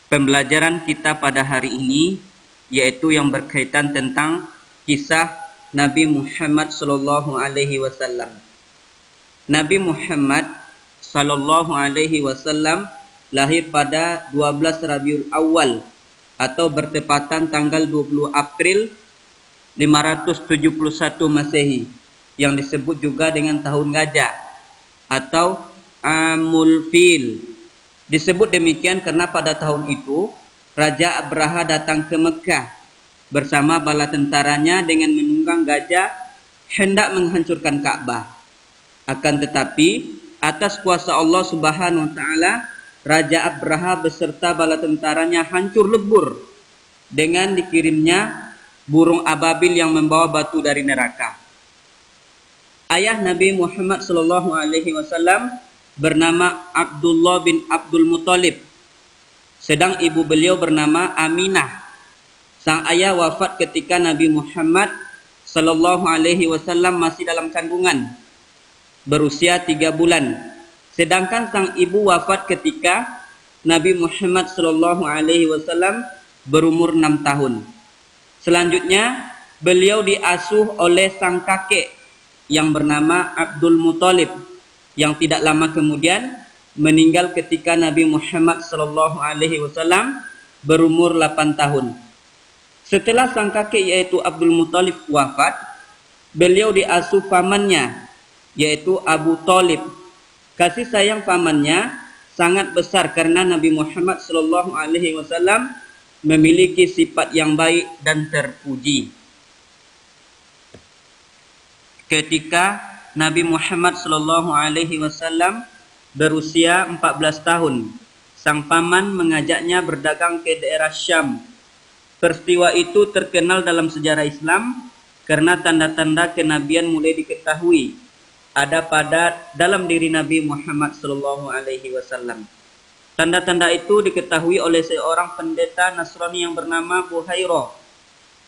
pembelajaran kita pada hari ini yaitu yang berkaitan tentang kisah Nabi Muhammad sallallahu alaihi wasallam. Nabi Muhammad sallallahu alaihi wasallam lahir pada 12 Rabiul Awal atau bertepatan tanggal 20 April 571 Masehi yang disebut juga dengan tahun gajah atau Amul Fil. Disebut demikian karena pada tahun itu Raja Abraha datang ke Mekah bersama bala tentaranya dengan menunggang gajah hendak menghancurkan Ka'bah. Akan tetapi atas kuasa Allah Subhanahu wa taala, Raja Abraha beserta bala tentaranya hancur lebur dengan dikirimnya burung ababil yang membawa batu dari neraka. Ayah Nabi Muhammad sallallahu alaihi wasallam bernama Abdullah bin Abdul Muthalib, sedang ibu beliau bernama Aminah. Sang ayah wafat ketika Nabi Muhammad sallallahu alaihi wasallam masih dalam kandungan, berusia 3 bulan. Sedangkan sang ibu wafat ketika Nabi Muhammad sallallahu alaihi wasallam berumur 6 tahun. Selanjutnya, beliau diasuh oleh sang kakek yang bernama Abdul Muthalib, yang tidak lama kemudian meninggal ketika Nabi Muhammad sallallahu alaihi wasallam berumur 8 tahun. Setelah sang kakek yaitu Abdul Muthalib wafat, beliau diasuh pamannya yaitu Abu Thalib. Kasih sayang pamannya sangat besar karena Nabi Muhammad sallallahu alaihi wasallam memiliki sifat yang baik dan terpuji. Ketika Nabi Muhammad sallallahu alaihi wasallam berusia 14 tahun, sang paman mengajaknya berdagang ke daerah Syam. Peristiwa itu terkenal dalam sejarah Islam karena tanda-tanda kenabian mulai diketahui ada pada dalam diri Nabi Muhammad sallallahu alaihi wasallam. Tanda-tanda itu diketahui oleh seorang pendeta Nasrani yang bernama Buhairah.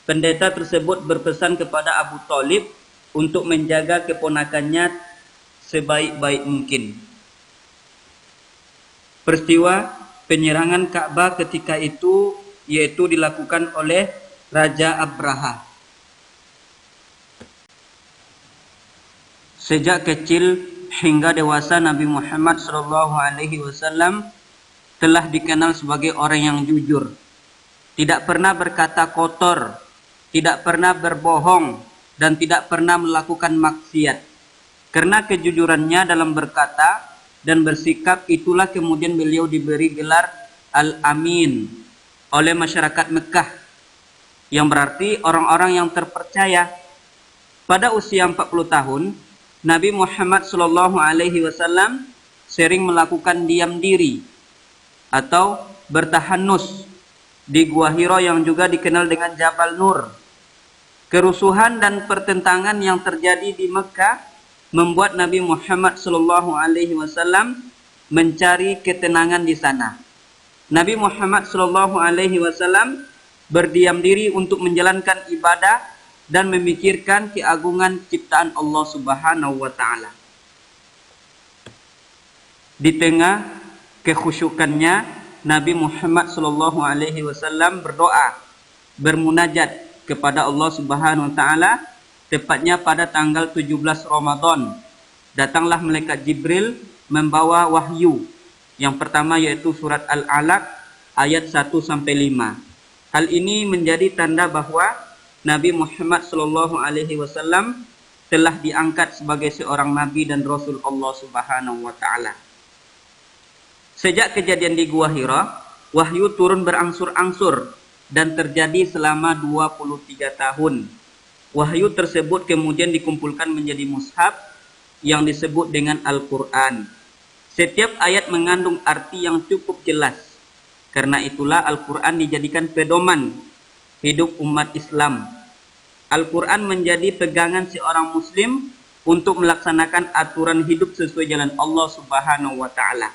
Pendeta tersebut berpesan kepada Abu Thalib untuk menjaga keponakannya sebaik-baik mungkin. Peristiwa penyerangan Ka'bah ketika itu yaitu dilakukan oleh Raja Abraha. Sejak kecil hingga dewasa, Nabi Muhammad sallallahu alaihi wasallam telah dikenal sebagai orang yang jujur, tidak pernah berkata kotor, tidak pernah berbohong, dan tidak pernah melakukan maksiat. Karena kejujurannya dalam berkata dan bersikap, itulah kemudian beliau diberi gelar Al-Amin oleh masyarakat Mekah, yang berarti orang-orang yang terpercaya. Pada usia 40 tahun, Nabi Muhammad sallallahu alaihi wasallam sering melakukan diam diri atau bertahanus di Gua Hira yang juga dikenal dengan Jabal Nur. Kerusuhan dan pertentangan yang terjadi di Mekah membuat Nabi Muhammad sallallahu alaihi wasallam mencari ketenangan di sana. Nabi Muhammad sallallahu alaihi wasallam berdiam diri untuk menjalankan ibadah dan memikirkan keagungan ciptaan Allah Subhanahu wa taala. Di tengah kekhusyukannya, Nabi Muhammad sallallahu alaihi wasallam berdoa, bermunajat kepada Allah Subhanahu wa taala. Tepatnya pada tanggal 17 Ramadan, datanglah malaikat Jibril membawa wahyu. Yang pertama yaitu surat Al-Alaq ayat 1 sampai 5. Hal ini menjadi tanda bahwa Nabi Muhammad sallallahu alaihi wasallam telah diangkat sebagai seorang nabi dan rasul Allah Subhanahu wa taala. Sejak kejadian di Gua Hira, wahyu turun berangsur-angsur dan terjadi selama 23 tahun. Wahyu tersebut kemudian dikumpulkan menjadi mushaf yang disebut dengan Al-Quran. Setiap ayat mengandung arti yang cukup jelas. Karena itulah Al-Quran dijadikan pedoman hidup umat Islam. Al-Quran menjadi pegangan seorang muslim untuk melaksanakan aturan hidup sesuai jalan Allah Subhanahu wa taala.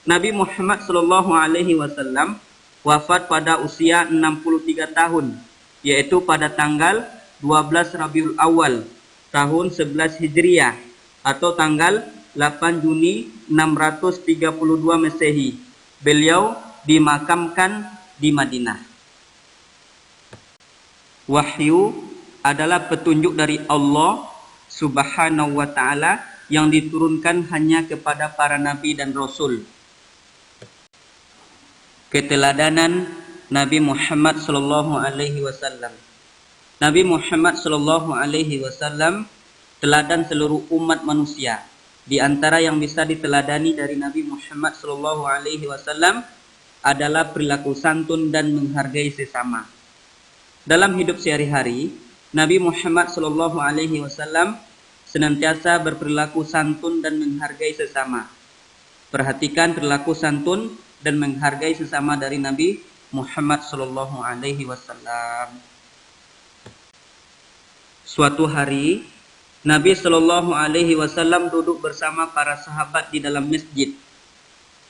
Nabi Muhammad sallallahu alaihi wasallam wafat pada usia 63 tahun, yaitu pada tanggal 12 Rabiul Awal tahun 11 Hijriah atau tanggal 8 Juni 632 Masehi. Beliau dimakamkan di Madinah. Wahyu adalah petunjuk dari Allah Subhanahu wa taala yang diturunkan hanya kepada para nabi dan rasul. Keteladanan Nabi Muhammad sallallahu alaihi wasallam. Nabi Muhammad sallallahu alaihi wasallam teladan seluruh umat manusia. Di antara yang bisa diteladani dari Nabi Muhammad sallallahu alaihi wasallam adalah perilaku santun dan menghargai sesama. Dalam hidup sehari-hari, Nabi Muhammad sallallahu alaihi wasallam senantiasa berperilaku santun dan menghargai sesama. Perhatikan perilaku santun dan menghargai sesama dari Nabi Muhammad sallallahu alaihi wasallam. Suatu hari, Nabi sallallahu alaihi wasallam duduk bersama para sahabat di dalam masjid.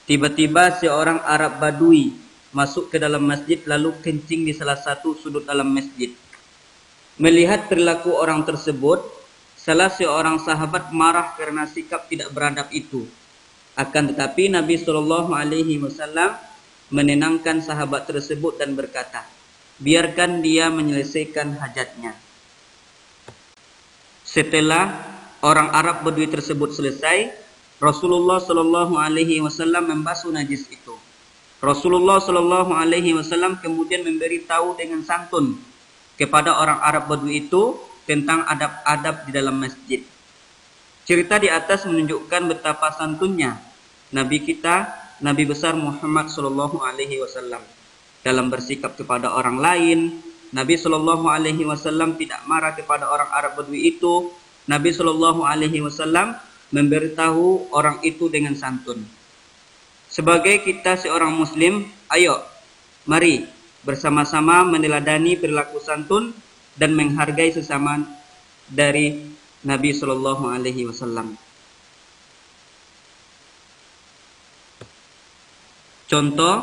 Tiba-tiba seorang Arab Badui masuk ke dalam masjid lalu kencing di salah satu sudut dalam masjid. Melihat perilaku orang tersebut, salah seorang sahabat marah karena sikap tidak beradab itu. Akan tetapi Nabi sallallahu alaihi wasallam menenangkan sahabat tersebut dan berkata, biarkan dia menyelesaikan hajatnya. Setelah orang Arab Badui tersebut selesai, Rasulullah sallallahu alaihi wasallam membasuh najis itu. Rasulullah sallallahu alaihi wasallam kemudian memberi tahu dengan santun kepada orang Arab Badui itu tentang adab-adab di dalam masjid. Cerita di atas menunjukkan betapa santunnya Nabi kita, Nabi besar Muhammad sallallahu alaihi wasallam dalam bersikap kepada orang lain. Nabi sallallahu alaihi wasallam tidak marah kepada orang Arab Badui itu. Nabi sallallahu alaihi wasallam memberitahu orang itu dengan santun. Sebagai kita seorang muslim, ayo mari bersama-sama meneladani perilaku santun dan menghargai sesama dari Nabi sallallahu alaihi wasallam. Contoh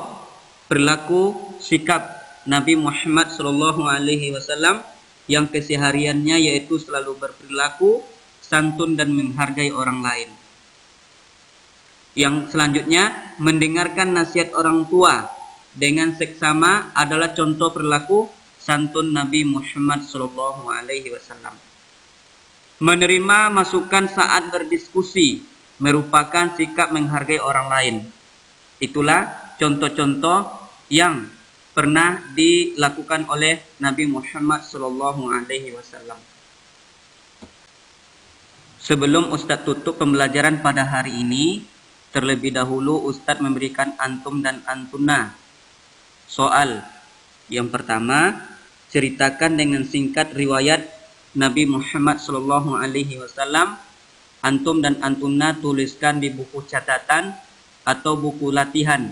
perilaku sikap Nabi Muhammad sallallahu alaihi wasallam yang kesehariannya yaitu selalu berperilaku santun dan menghargai orang lain. Yang selanjutnya, mendengarkan nasihat orang tua dengan seksama adalah contoh perilaku santun Nabi Muhammad sallallahu alaihi wasallam. Menerima masukan saat berdiskusi merupakan sikap menghargai orang lain. Itulah contoh-contoh yang pernah dilakukan oleh Nabi Muhammad sallallahu alaihi wasallam. Sebelum Ustadz tutup pembelajaran pada hari ini, terlebih dahulu Ustadz memberikan antum dan antuna soal. Yang pertama, ceritakan dengan singkat riwayat Nabi Muhammad sallallahu alaihi wasallam. Antum dan antuna tuliskan di buku catatan atau buku latihan.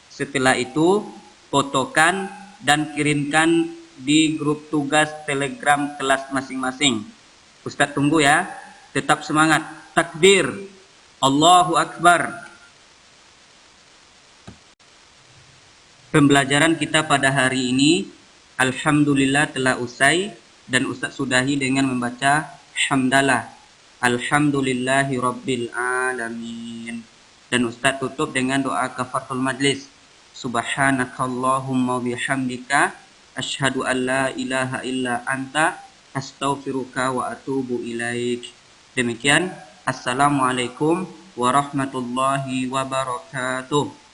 Setelah itu, fotokan dan kirimkan di grup tugas Telegram kelas masing-masing. Ustadz tunggu ya. Tetap semangat. Takbir. Allahu Akbar. Pembelajaran kita pada hari ini alhamdulillah telah usai dan Ustaz sudahi dengan membaca hamdalah. Alhamdulillahi rabbil alamin. Dan Ustaz tutup dengan doa kafaratul majlis. Subhanakallahumma bihamdika asyhadu an la ilaha illa anta astaghfiruka wa atubu ilaik. Demikian, assalamualaikum warahmatullahi wabarakatuh.